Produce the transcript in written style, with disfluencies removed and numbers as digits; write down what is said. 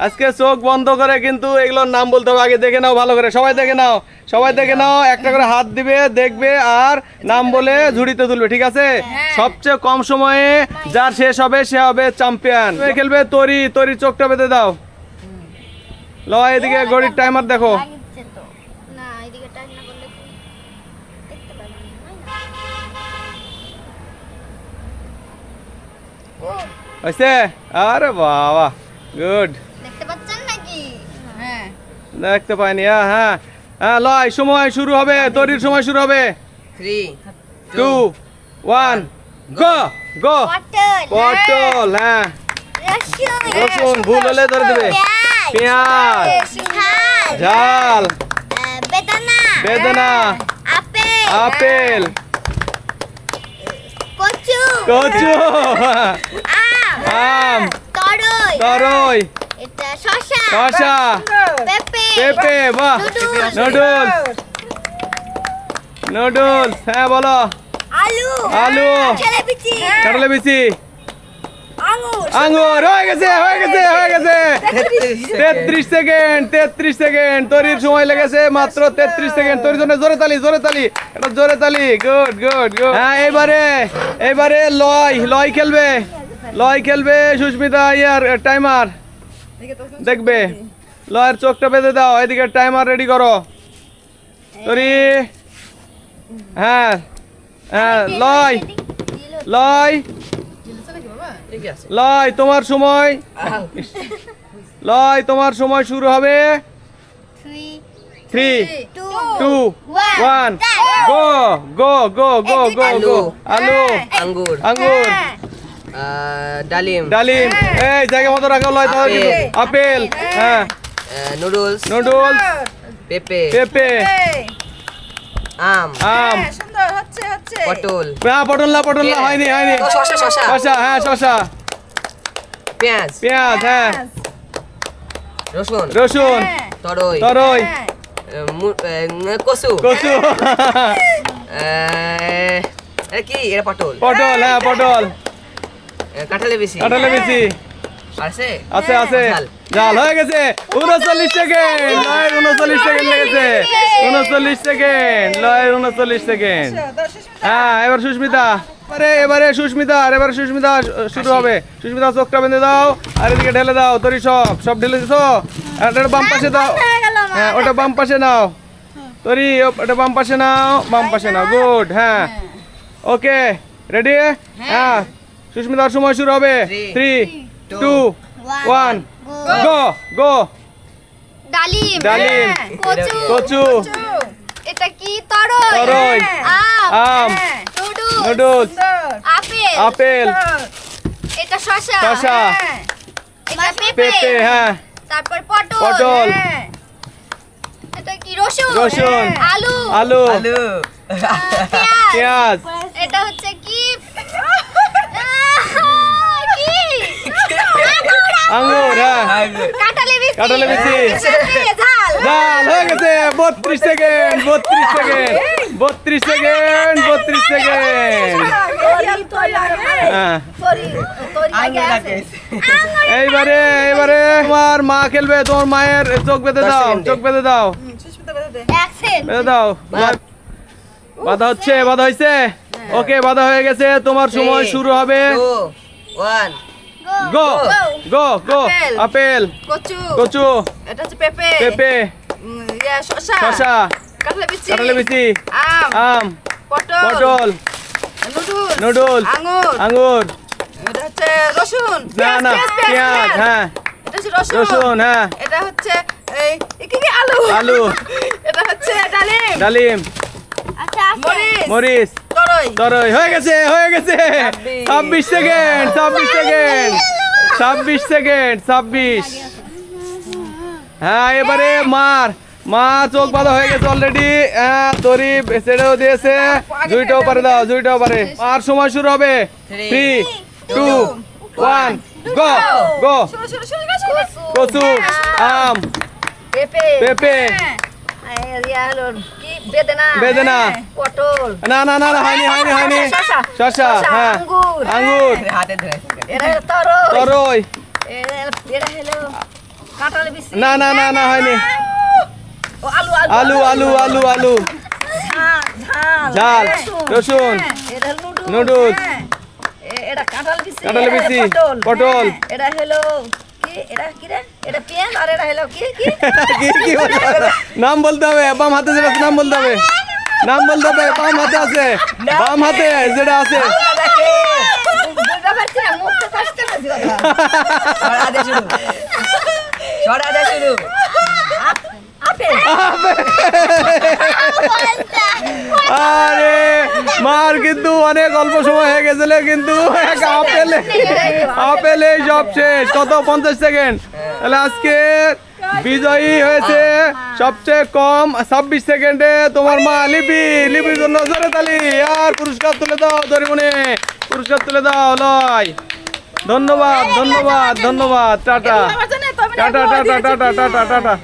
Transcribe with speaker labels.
Speaker 1: আজকে চোখ বন্ধ করে কিন্তু এগুলোর নাম বলতে হবে। আগে দেখে নাও ভালো করে, সবাই দেখে নাও, সবাই দেখে নাও। একটা করে হাত দিবে, দেখবে আর নাম বলে ঝুড়িতে তুলবে, ঠিক আছে? সবচেয়ে কম সময়ে যার শেষ হবে সে হবে চ্যাম্পিয়ন। খেলবে তরি, তরি চোখটা বেঁধে দাও। ল এদিকে ঘড়ির টাইমার দেখো। হয়েছে? আরে বাবা, গুড।
Speaker 2: দেখতে পাচ্ছেন নাকি? হ্যাঁ
Speaker 1: দেখতে পাইনি। হ্যাঁ হ্যাঁ, লয় সময় শুরু হবে, তরির সময় শুরু হবে।
Speaker 3: 3
Speaker 1: 2 1 গো গো।
Speaker 2: পটল
Speaker 1: পটল, হ্যাঁ।
Speaker 2: রসুন
Speaker 1: রসুন, ভুল হলে ধরে দেবে। পেঁয়াজ,
Speaker 2: ঝাল
Speaker 1: ঝাল,
Speaker 2: বেদানা
Speaker 1: বেদানা,
Speaker 2: আপেল
Speaker 1: আপেল,
Speaker 2: কচু
Speaker 1: কচু,
Speaker 2: আম
Speaker 1: আম,
Speaker 2: তরই
Speaker 1: তরই,
Speaker 2: এটা শসা
Speaker 1: শসা,
Speaker 2: পেঁপে
Speaker 1: পেঁপে, বাহ, নুডলস, নুডলস, হ্যাঁ বলো।
Speaker 2: আলু
Speaker 1: আলু,
Speaker 2: ছেলে বিচি
Speaker 1: কাঁঠালের বিচি,
Speaker 2: আঙুর
Speaker 1: আঙ্গুর। হয়ে গেছে, হয়ে গেছে, হয়ে গেছে। 33 সেকেন্ড, 33 সেকেন্ড। তরির সময় লেগেছে মাত্র 33 সেকেন্ড। তরির জন্য জোরে তালি, জোরে তালি, এটা জোরে তালি। Good good good. হ্যাঁ, এবারে লয়, লয় খেলবে, লয় খেলবে। সুস্মিতা ইয়ার টাইমার দেখবে। লয়ের চোখটা বেঁধে দাও, এদিকে টাইমার রেডি করো। তরি, হ্যাঁ হ্যাঁ, লয় লয় লয়, তোমার সময়, লয় তোমার সময় শুরু হবে। 3 2 1 গো গো গো গো গো গো। আলু,
Speaker 3: আঙ্গুর
Speaker 1: আঙ্গুর,
Speaker 3: ডালিম
Speaker 1: ডালিম। এই জায়গা মতো রাখো। লয় তাহলে কিন্তু আপেল, হ্যাঁ।
Speaker 3: নুডলস
Speaker 1: নুডলস,
Speaker 3: পেঁপে
Speaker 1: পেঁপে,
Speaker 3: আম
Speaker 1: আম,
Speaker 4: সুন্দর হচ্ছে
Speaker 3: পটল
Speaker 1: হ্যাঁ। পটল না, পটল না, হয়নি হয়নি।
Speaker 3: শসা শসা
Speaker 1: শসা, হ্যাঁ শসা,
Speaker 3: পেঁয়াজ
Speaker 1: পেঁয়াজ, হ্যাঁ।
Speaker 3: রসুন
Speaker 1: রসুন,
Speaker 3: তরই
Speaker 1: তরই,
Speaker 3: কচু
Speaker 1: কচু,
Speaker 3: এটা কি? এটা পটল
Speaker 1: পটল, হ্যাঁ পটল,
Speaker 3: কাঁঠালের বেশি
Speaker 1: কাঁঠালের বিচি
Speaker 3: আছে
Speaker 1: আছে, আছে।
Speaker 3: ঝাল।
Speaker 1: জাল হয়ে গেছে। 39 সেকেন্ড। লয়ের 39 সেকেন্ড লেগেছে। 39 সেকেন্ড, লয়ের 39 সেকেন্ড। হ্যাঁ, এবার সুস্মিতা, এবারে সুস্মিতা, আর এবারে সুস্মিতা শুরু হবে। সুস্মিতা চোখটা বেঁধে দাও আর এদিকে ঢেলে দাও। তরি সব ঢেলে দিছো। আর ওটা বাম পাশে দাও, হ্যাঁ ওটা বাম পাশে নাও। তরি ওটা বাম পাশে নাও, বাম পাশে নাও। গুড, হ্যাঁ ওকে, রেডি? হ্যাঁ, সুস্মিতার সময় শুরু হবে। 3 2 1 গো গো।
Speaker 2: ডালিম
Speaker 1: ডালিম,
Speaker 2: কচু
Speaker 1: কচু,
Speaker 2: এটা কি? তরই
Speaker 1: তরই, আম, নুডলস,
Speaker 2: আপেল
Speaker 1: আপেল,
Speaker 2: এটা শসা
Speaker 1: শসা,
Speaker 2: এটা
Speaker 1: পেঁপে, হ্যাঁ।
Speaker 2: তারপর পটল
Speaker 1: পটল,
Speaker 2: এটা কি? রসুন
Speaker 1: রসুন,
Speaker 2: আলু
Speaker 1: আলু,
Speaker 3: আলু
Speaker 2: পেঁয়াজ
Speaker 1: পেঁয়াজ,
Speaker 2: এটা হচ্ছে কি? কি?
Speaker 1: আঙ্গুর, হ্যাঁ। কাঁঠালের বিচি,
Speaker 2: ঝাল
Speaker 1: জাল হয়ে গেছে। 32 সেকেন্ড, 32 সেকেন্ড, 32 সেকেন্ড, 32 সেকেন্ড। হ্যাঁ, এইবারে তোমার মা খেলবে। তোমার মায়ের চোখ বেঁধে
Speaker 3: 10
Speaker 1: দাও,
Speaker 3: সেকেন্ডে।
Speaker 1: চোখ বেঁধে দাও, বেঁধে দাও। বাধা হচ্ছে, বাধা হয়েছে। ওকে, বাধা হয়ে গেছে। তোমার সময় শুরু হবে।
Speaker 3: 2 1
Speaker 1: গো গো গো। আপেল,
Speaker 4: কচু
Speaker 1: কচু,
Speaker 4: এটা হচ্ছে পেঁপে
Speaker 1: পেঁপে,
Speaker 4: শসা
Speaker 1: শসা, কাঁঠালের বিচি, আম, পটল, নুডলস, আঙ্গুর,
Speaker 4: এটা হচ্ছে রসুন
Speaker 1: না না, পেঁয়াজ, হ্যাঁ।
Speaker 4: এটা হচ্ছে
Speaker 1: রসুন, হ্যাঁ।
Speaker 4: এটা হচ্ছে এই কি আলু
Speaker 1: আলু,
Speaker 4: এটা হচ্ছে ডালিম
Speaker 1: ডালিম,
Speaker 2: আচ্ছা
Speaker 4: মরিচ
Speaker 1: মরিচ,
Speaker 4: তরই
Speaker 1: তরই। হয়ে গেছে, হয়ে গেছে। 26 সেকেন্ড, 26 সেকেন্ড, 26 সেকেন্ড, 26। হ্যাঁ, এবারে মা চোখ বাঁধা হয়ে গেছে অলরেডি। হ্যাঁ, তরি ছেড়েও দিয়েছে। দুইটাও পারে দাও, দুইটাও পারে। আর সময় শুরু হবে। 3 2 1 গো গো। কচু, আম, পেঁপে, বেদানা, না না না, হয়নি হয়নি হয়নি। শসা, হ্যাঁ। আঙ্গুর,
Speaker 3: হাতে ধরে
Speaker 1: তরই,
Speaker 4: কাঁঠালে বিচি
Speaker 1: না না না না হয়নি
Speaker 4: ও আলু
Speaker 1: আলু আলু আলু আলু
Speaker 4: ঝাল
Speaker 1: ঝাল রসুন
Speaker 4: এটা হলো
Speaker 1: নুডলস
Speaker 4: এটা কাঁঠাল বিচি
Speaker 1: কাঁঠালের বিচি,
Speaker 4: পটল
Speaker 1: পটল।
Speaker 4: এটা হলো কি এটা কি রে এটা পেঁয়াজ আর এটা হলো কি কি
Speaker 1: কি কি বলতে হবে? নাম বলতে হবে বাম হাতে যেটা আছে নাম বলতে হবে নাম বলতে হবে বাম হাতে আছে বাম হাতে যেটা আছে
Speaker 4: বুঝতে পারছি না মুখটা কষ্ট করছি কথা
Speaker 3: সরা দে শুরু সরা দে শুরু
Speaker 4: আপেল
Speaker 1: আরে মার কিন্তু অনেক অল্প সময় হয়ে গেছিল কিন্তু এক আপেলে সব শেষ কত 50 সেকেন্ড তাহলে আজকে বিজয়ী হয়েছে সবচেয়ে কম 26 সেকেন্ডে তোমার মা লিপির জন্য জোরে তালি আর পুরস্কার তুলে দাও দরিমনে পুরস্কার তুলে দাও লয় ধন্যবাদ ধন্যবাদ ধন্যবাদ টাটা
Speaker 4: আমার জন্য তো আমি
Speaker 1: tata tata tata tata tata